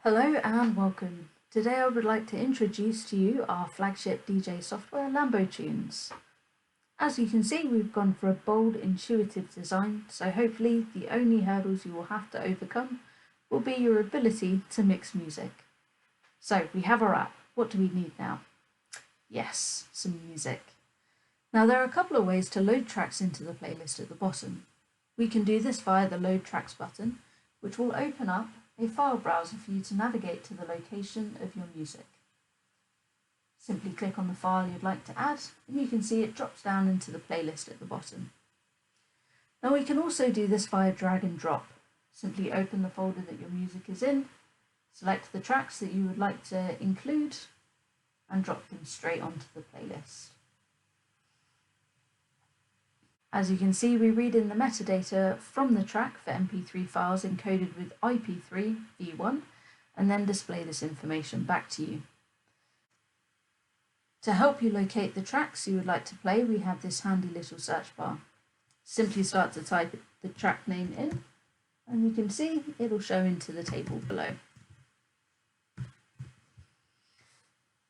Hello and welcome. Today I would like to introduce to you our flagship DJ software, Lambo Tunes. As you can see, we've gone for a bold, intuitive design, so hopefully the only hurdles you will have to overcome will be your ability to mix music. So we have our app. What do we need now? Yes, some music. Now there are a couple of ways to load tracks into the playlist at the bottom. We can do this via the Load Tracks button, which will open up a file browser for you to navigate to the location of your music. Simply click on the file you'd like to add, and you can see it drops down into the playlist at the bottom. Now we can also do this via drag and drop. Simply open the folder that your music is in, select the tracks that you would like to include, and drop them straight onto the playlist. As you can see, we read in the metadata from the track for MP3 files encoded with IP3 v1 and then display this information back to you. To help you locate the tracks you would like to play, we have this handy little search bar. Simply start to type the track name in, and you can see it'll show into the table below.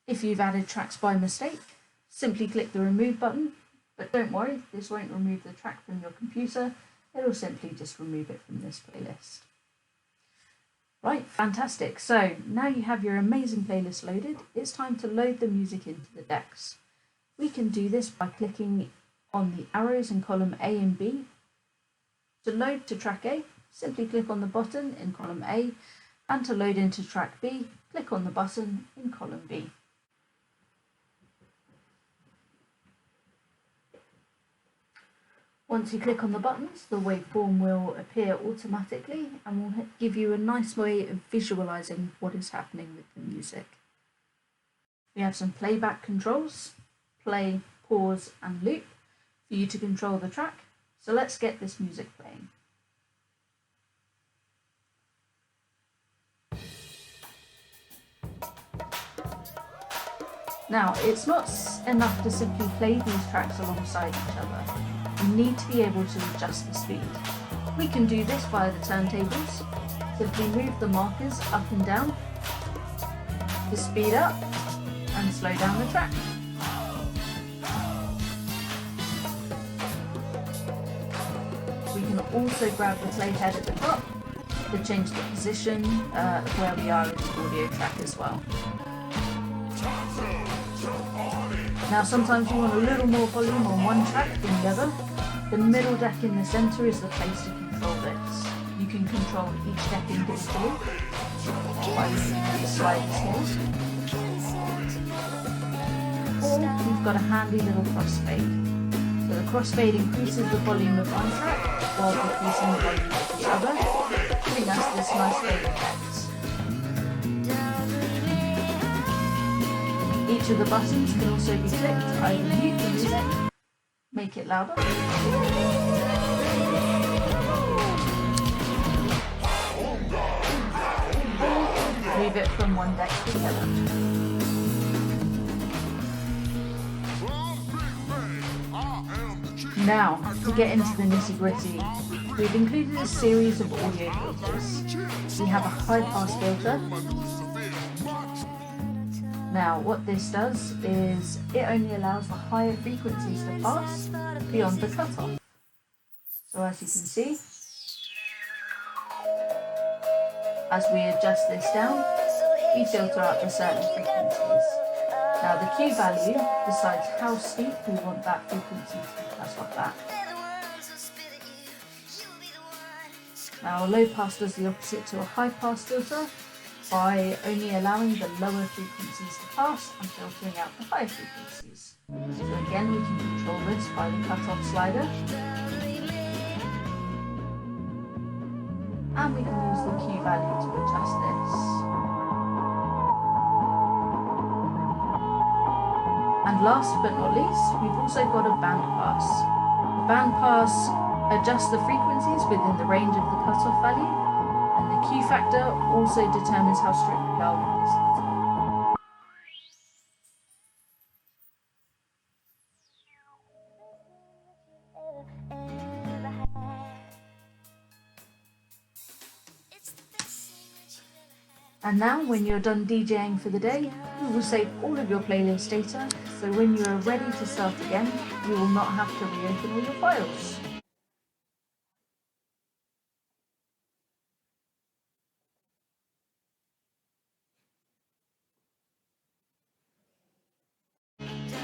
If you've added tracks by mistake, simply click the remove button. But don't worry, this won't remove the track from your computer, it'll simply just remove it from this playlist. Right, fantastic. So now you have your amazing playlist loaded, it's time to load the music into the decks. We can do this by clicking on the arrows in column A and B. To load to track A, simply click on the button in column A, and to load into track B, click on the button in column B. Once you click on the buttons, the waveform will appear automatically and will give you a nice way of visualizing what is happening with the music. We have some playback controls, play, pause and loop, for you to control the track. So let's get this music playing. Now, it's not enough to simply play these tracks alongside each other. You need to be able to adjust the speed. We can do this via the turntables. Simply move the markers up and down to speed up and slow down the track. We can also grab the playhead at the top to change the position of where we are in the audio track as well. Now sometimes you want a little more volume on one track than the other. The middle deck in the centre is the place to control this. You can control each deck individually by using these sliders here. Or we've got a handy little crossfade. So the crossfade increases the volume of one track while decreasing the volume of the other, giving us this nice fade effect. Each of the buttons can also be clicked to either mute the music, make it louder, or move it from one deck to the other. Now, to get into the nitty-gritty, we've included a series of audio filters. We have a high-pass filter. Now, what this does is it only allows the higher frequencies to pass beyond the cutoff. So as you can see, as we adjust this down, we filter out the certain frequencies. Now the Q value decides how steep we want that frequency to be cut off at. Now a low pass does the opposite to a high pass filter, by only allowing the lower frequencies to pass and filtering out the higher frequencies. So again, we can control this by the cutoff slider. And we can use the Q value to adjust this. And last but not least, we've also got a band pass. The band pass adjusts the frequencies within the range of the cutoff value. And the Q factor also determines how strict we are with this cutoff. And now, when you're done DJing for the day, you will save all of your playlist data, so when you are ready to start again, you will not have to reopen all your files.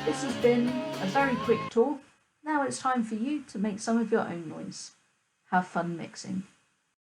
This has been a very quick tour. Now it's time for you to make some of your own noise. Have fun mixing.